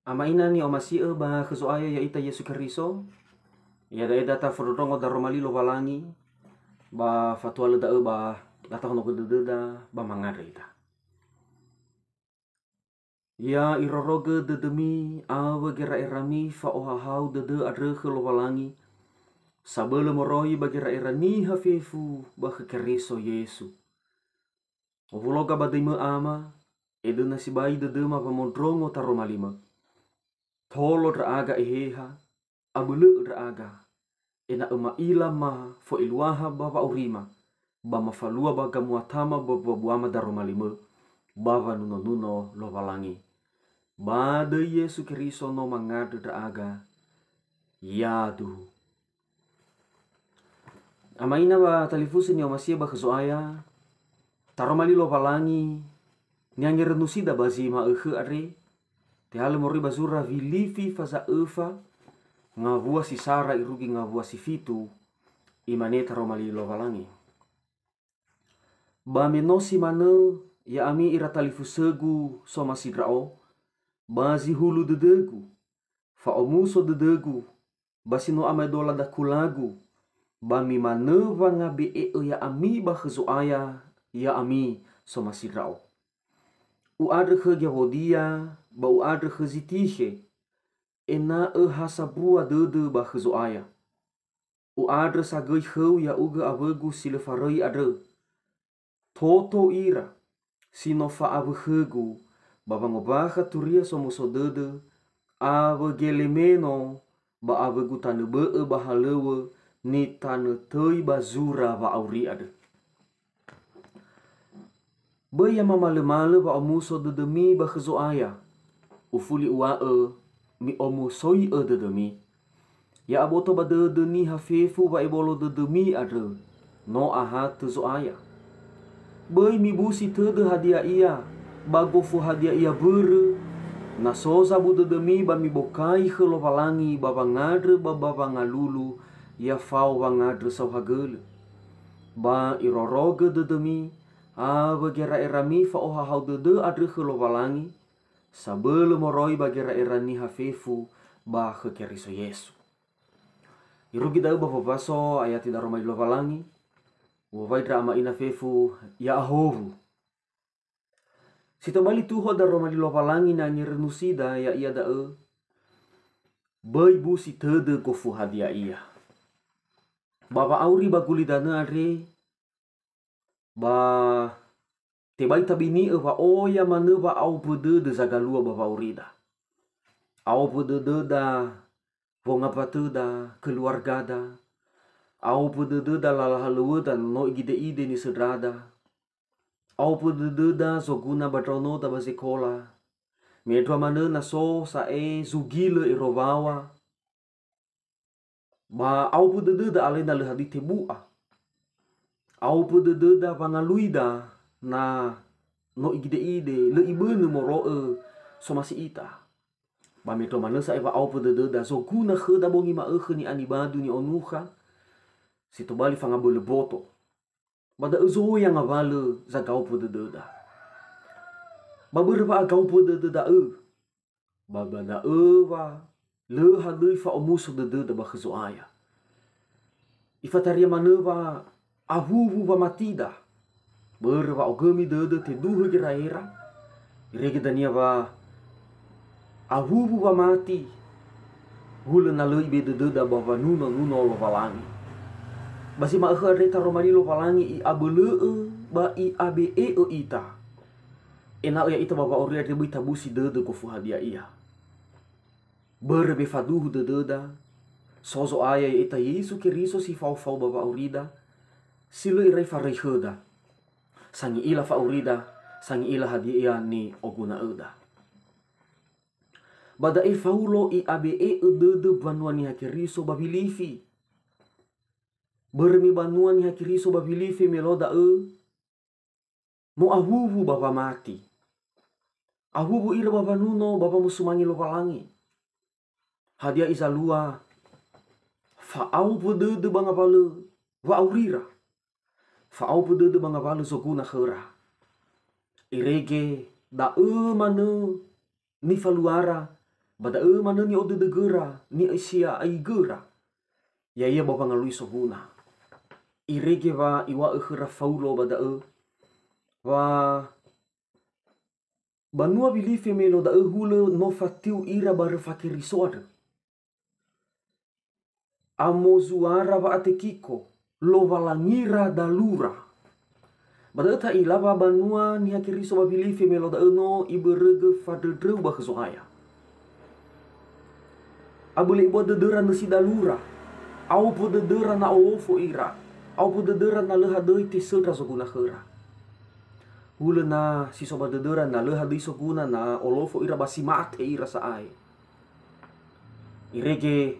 Ama ina ni omasi ba kesoaya ya ita Yesu Keriso. Ya da data frodongo da romali lo balangi. Ba fatwa da ba data kono da ba mangada ita. Ya iroroge demi awe gera erami fa ohahau de adre ke lo balangi. Sabele moroi ba gera erani hafefu ba Keriso Yesu. Ovuloga ba dima ama edena sibai ma ba modrongo ta romalima. Tolo aga eheha, abulu aga, ena ema ila ma fo iluaha baba urima, ba mafalua ba gamuatama baba buama daromalime, baba nuno lo valangi. Ba de Yesu Keriso no mangadu aga, yadu. Amaina ba talifusi ni omasia ba kesoaya, taromali lo valangi, nyangere nusida bazima are, te hale mori bazura vilifi faza efa ngavua si sara irugi ngavua si fitu imaneta romali lo valangi. Ba menosi mane ya ami iratalifu segu soma sidrao bazi hulu dedegu fa omuso dedegu basino amadola da kulagu ba mi maneva ngabe ya ami ba kezoaya ya ami soma sidrao. U adre ke Yahudia ba u adre ke zitihe ena hasabua dede ba kezoaya. U adre sagoi heu ya uga avegu silefarei adre. Toto ira sino fa avehegu baba ngobaha turia somuso dede ave gelemeno ba avegu tane bee bahalewe ni tane tei bazura ba auri ade. Be ya mamale-male ba omuso dedemi ba kezoaya. Ufuli uae mi omusoi dedemi. Ya aboto ba dede ni hafefu ba ibolo dedemi ade. No aha tezoaya. Bei mi busi tede hadia ia. Bagofu hadia ia bere. Nasosa bu dedemi ba mi bokai ke lo valangi baba ngadre baba ngalulu. Ya fau ba ngadre sau hagele. Ba iroroge dedemi. Ave gera erami fa oha hau dede adre ke lo valangi. Sabele moroi ba gera erani hafefu ba ke Keriso Yesu. Irugi dau ba vaso ayat tidak romai lo valangi. Wawai drama ina fefu ya ahovu. Sito bali tuho da romai lo valangi na nirnusida ya ia da Bai busi tede kofu hadia ia. Baba auri ba gulidana are. Ba tebai tabini va oya maneva au pede de zagalua baba aurida. Au pede da vongapatu da keluarga da. Au pede da lalahalua dan no ide ni sedrada. Au pede da zoguna batrono da bazikola. Medwa mana na so sae zugile irovawa. Ba au pede da alena lehadite bua. Au pede da pangaluida na no ide le ibene moroe so masih ita. Ba medwa mana sae va au pede da zoguna kheda bongi ma ni anibadu ni onuha. Situ bali fangabole boto. Bada uzo yang avale za gau pede da. Baberba agau pede da Baba da va le halui fa omuso da ba kezoaya. Ifataria maneva ahuvu va matida. Berva ogemi de te duhe geraera. Irege dania va ahuvu va mati. Hule na lei be da bava nuno lo valangi. Basi ma reta romari lo valangi i abele ba i abe ita. Ena ya ita baba oria de buita busi de kofu hadia ia. Berbe faduhu da. Sozo aya ita Yesu Keriso si fau baba orida. Silo irai farai heda. Sangi ila fa orida, sangi ila hadia ni oguna eda. Bada faulo i abe de banua ni Keriso babilifi. Bermi banua ni Keriso babilifi meloda mo ahuvu baba mati. Ahuvu ira baba nuno baba musumangi lo valangi. Hadia izalua faau pede banga vale wa aurira. Faau pede banga vale soguna khera. Irege da mane ni faluara Bada mana ni ode de gera ni isia ai gera. Ya ia bapa ngalui soguna. Irege va iwa ekhra faulo bada va banua bilife melo da hule no fatiu ira bare fakiri soada. Amo zuara va atekiko lo valangira dalura. Bada ta ilava banua ni hakiri so bilife melo da no iberege fadedreu ba kesoaya. Abule ibo dedera nasi dalura. Au po dedera na olofo ira. Au po dedera na leha dei te sedra soguna khera. Hule na si soba dedera na leha dei soguna na olofo ira basi mate ira saai. Irege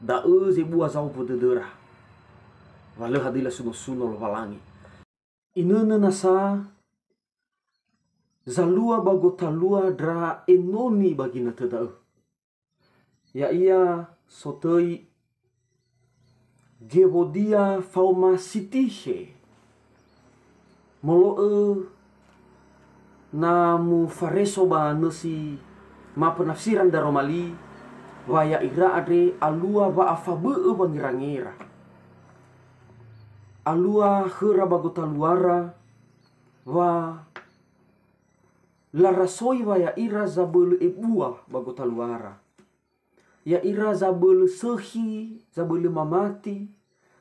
da ze bua zau po dedera. Va leha dei la suno lo valangi. Inena na sa zalua bagotalua dra enoni bagina tedau. Ya ia sotoi gevodia fauma sitihe molo na mu fareso ba nasi ma penafsiran da romali waya ira adre alua ba afabe bangirangera alua khera bagota luara wa larasoi waya ira zabel ebua bagota luara. Ya ira zabele sehi, zabele mamati,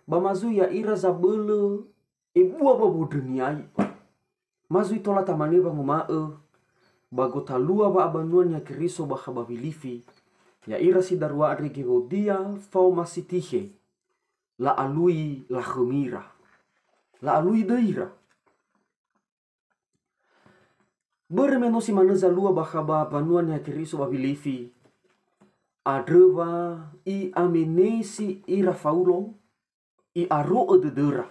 bamazu ya ira zabele ebua babu duniai. Mazu itola tamane bangumae, bagota lua ba abanuan ya kiriso bakhababilifi. Ya ira si darwa adrege hodia fau masitihe, la alui la khemira, la alui deira. Bermeno si maneza lua bakhaba abanuan ya kiriso babilifi. Adreva I amenesi ira faulo I aro dedera.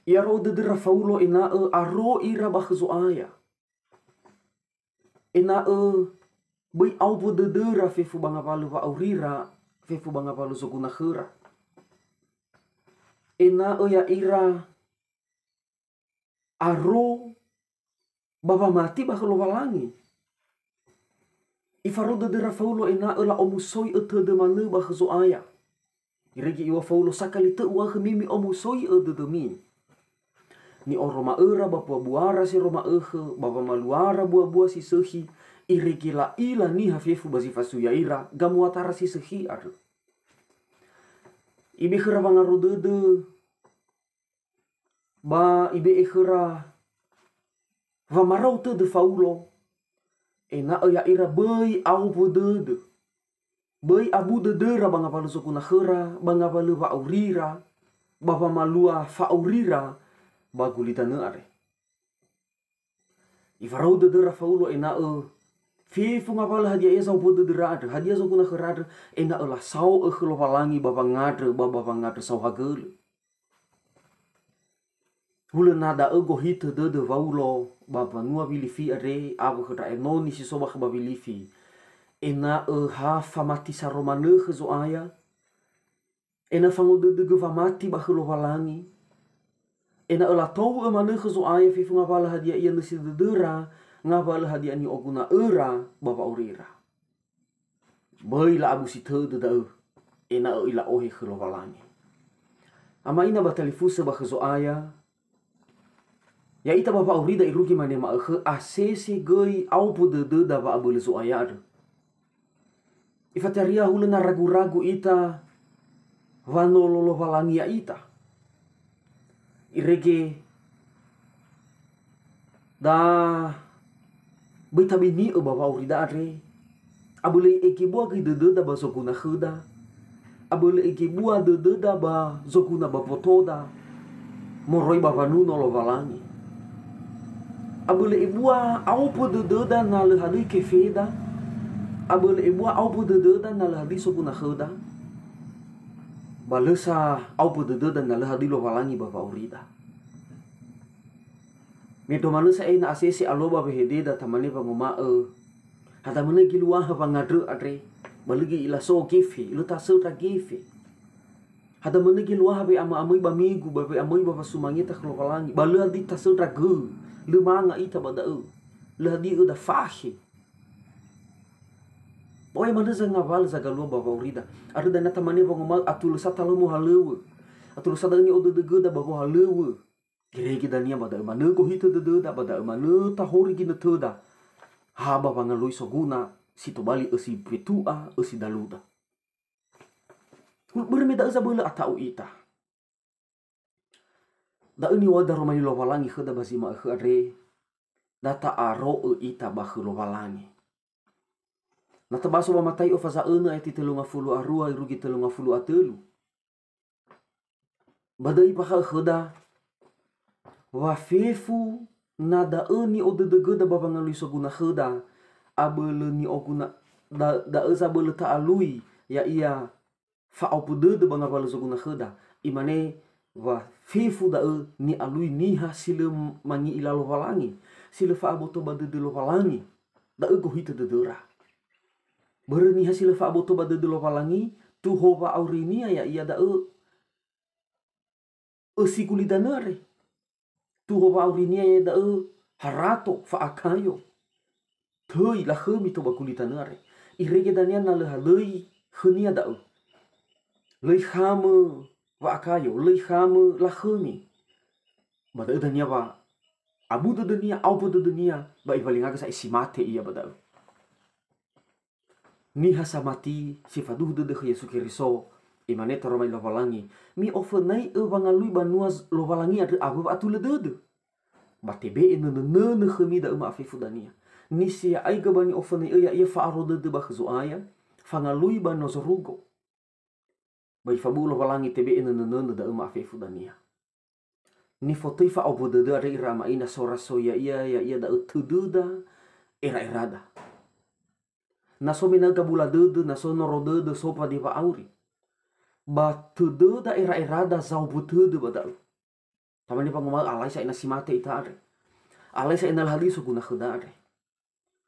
I aro dedera faulo ina aro ira bakhzoaya. Ina bai au po dedera fefu bangapalu va aurira fefu bangapalu soguna khera. Ina ya ira aro baba mati bakhlo walangi. Ifaroda de rafaulo ina la omusoi ete de manu ba khazoaya. Iregi iwa faulo sakali te uang mimi omusoi ede de mi. Ni oroma era bapa buara si roma bapa maluara buah si sehi. Iregi la ila ni hafefu basi fasuya ira gamuatara si sehi adu. Ibe khera bangarodede ba ibe ekhera va marau te de faulo. Ena ya ira bai au podede. Bai abu dedera bangapalu sokuna khera, bangapalu va aurira, bapa malua fa aurira, bagulita neare. Ifarau dedera faulo ena fefu ngapala hadia esa au podedera ade, hadia sokuna khera ade, ena la sau khelo valangi bapa ngade sau hagele. Hule nada ego hite dede vaulo baba nua bilifi are abu khera enoni si soba khaba bilifi. Ena hafa mati saromane khezoaya. Ena fango dede geva mati bakhelo valangi. Ena la tau mane khezoaya fifu ngapala hadia ia nesi dedera ngapala hadia ni oguna era baba urira. Bai la abu si te dede ena ila ohi khelo valangi. Ama ina batalifusa bakhezoaya. Ya ita bapa aurida irugi mane ma asese goi au po dede da ba abule so ayar. Ifataria hule na ragu-ragu ita vanololo valangi ya ita. Irege da bita bini bapa aurida are. Abule eke bua ki dede da ba zoguna kheda. Abule eke bua dede da ba zoguna ba potoda. Moroi bapa nuno lo valangi. Abule ibua au po dededa na le hadi kefeda. Abule ibua au po dededa na le hadi soguna kheda. Balesa au po dededa na le hadi lo valangi bapa urida. Medo manusa ina asesi aloba behededa tamane pangoma hata mane gilua ha pangadre adre baligi ila so gefe ilo ta sota gefe. Hata mane gilua ha be ama amoi ba migu ba be amoi ba sumangita khlo valangi balu hadi ta sota ge. Lumanga ita bada le hadi da fahi. Boy mana za ngaval za galua baba urida. Ada dana tamane ba ngomal atul sa talamu halewe. Atul sa dani odo de geda baba halewe. Geregi dania bada mana ko hita de da bada mana tahori gina toda. Ha baba ngaloi soguna situ bali esi petua esi daluda. Bermeda za bola atau ita. Da ini wada romani lowalangi khada bazima khare. Data aro ita ba lowalangi. Natabaso ba matay o faza una iti 32 arua irugi 33. Badai pa khada wa fefu nada ni o dedegeda babangalui soguna khada abele ni oguna da eza bele ta alui ya ia fa opude de bangabala soguna khada imane wa fefu da ni alui ni hasile mangi ilalo walangi sile fa aboto bade de lo walangi da go hita de dera berni hasil fa aboto bade de lo walangi tu hova aurinia ya ia da sikulidanare tu hova aurinia ya da harato fa akayo thoi la khami to bakulitanare irege dania na le haloi khania da lei khame wa akayo lei khame la khami bada dania ba abu de dunia au de dunia ba ivalinga sa isimate ia bada ni hasamati sifaduh de Yesus Kristo imane toromai lovalangi mi ofenai bangalui banuas lovalangi ada abu atule de batebe ne khami da ma afifu dania nisi ai gabani ofenai ya ia faaro de ba khuaya fangalui banos rugo bai fabu lovalangi tebe ne da ma afifu dania ni fotoi fa obodo de ari rama ina sora soya ia da utududa era erada naso mina gabula de naso norode de sopa di va auri ba tududa era erada zau butudu badal tamani pangomal alai sa ina simate itare alai sa ina hali suguna khudare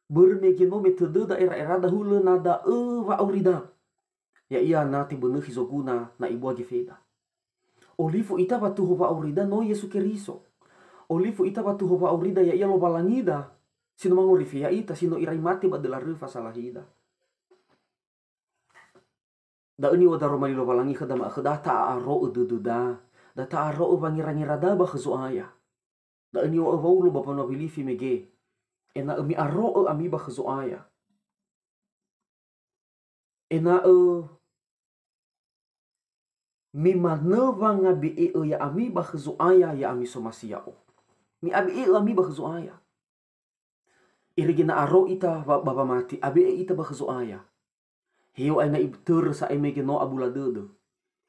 bermegino metududa era erada hulu nada va aurida ya ia nati bunu hizoguna na ibu agi feda olifu ita batu hova aurida no Yesu Keriso. Olifu ita batu hova aurida ya ia lo balangida. Sino mangorifi ya ita sino irai mati badela rifa salahida. Da ini wada romani lo balangi khadama khada ta aro udududa. Da ta aro bangira-ngira da ba khuaya. Da ini wa lo bapa no bilifi mege. Ena mi aro ami ba khuaya. Ena mi maneva ngabi ya ami bakhzu aya ya ami somasia o mi abi ami bakhzu aya irigina aro ita baba mati abi ita bakhzu aya hiyo aina ibtur sa emege no abula dedo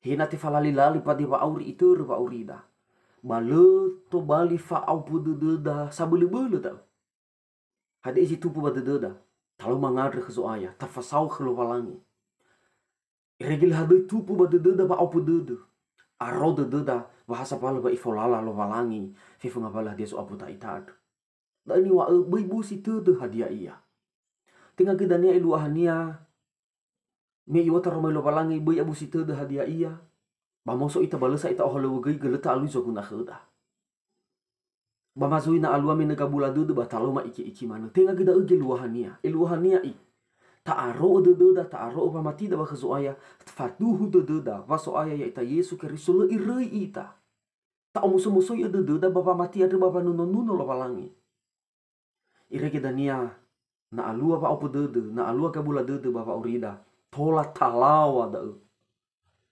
hina ti falali lali padi wa auri itur wa aurida balu to bali fa au pudu deda sabuli bulu ta hade isi tupu badeda talu mangadre khzu aya tafasau khlo walangi Regil hadu tupu ba dededa ba opu dedu. Aro dededa bahasa pala ba ifolala lo walangi. Fifu ngabala dia so apu ta itad. Da ini wa bu si tudu hadia iya. Tinggal kita nia ilu ahania. Me iwata romai lo walangi bu abu si tudu hadia iya. Ba moso ita balesa ita ohole wagi geleta alu zoguna kheda. Ba mazui na alua me negabula dedu ba taloma iki mana. Tinggal kita ugi luahania. Iluahania i. Ta'aro dededa ta'aro ba matida ba khazuaya fatuhu dededa vasoaya ya ita Yesu Kristo le irei ita ta muso ya dededa baba mati ada baba nuno lo walangi irege dania na alua ba opo dede na alua kabula dede baba urida tola talawa da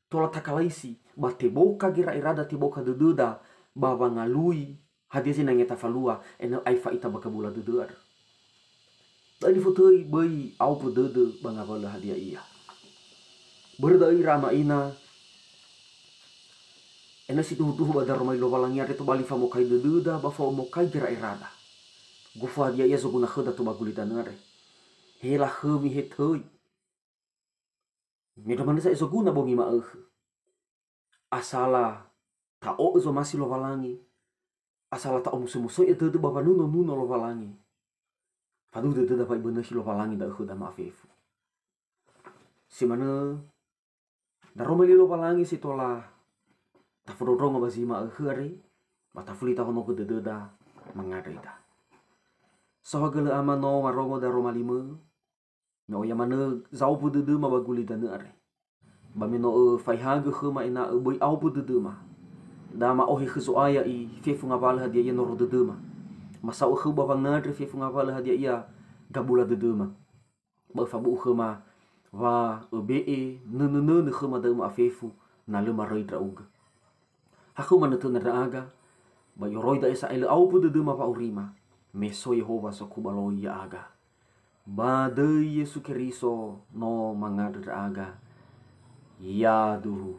tola takalaisi ba teboka gira irada teboka dededa baba ngalui hadiasi nangeta falua ena aifa ita ba kabula dededa Tadi futui bai au pedede bangabala hadia iya. Berdai rama ina. Ena situ tuh badar romai lo walangi ade to bali famo kai dededa ba famo kai jera irada. Gofa dia iya soguna kheda to bagulitan ngare. Hela khemi hetoi. Mira mana sa soguna bongi ma Asala ta o zo masih lo walangi. Asala ta muso itu baba nuno lo walangi. Padu de dapat benar silo walangi da khuda maafifu. Si mana daromeli lo walangi si tola tafrodonga bazima khari matafuli ta hono de da mangarida. Sawagala amano marongo da romalima No ya mana zau pu de ma baguli da are. Ba me no fai haga khuma ina boi au pu de ma. Da ma ohi khizo aya I fefu ngabal hadia ya noro de ma. Masa o khuba ba ngadre fefu ngabal hadia ya gabula de ma. Ba fa bu khuma wa be ne khuma de ma fefu na le ma roi dra uga. Ha khuma na tuna aga ba yo roi da esa ele au pu de ma pa urima. Meso Yehova so kubalo ya aga. Ba de Yesu Keriso no mangadra aga. Ya duhu.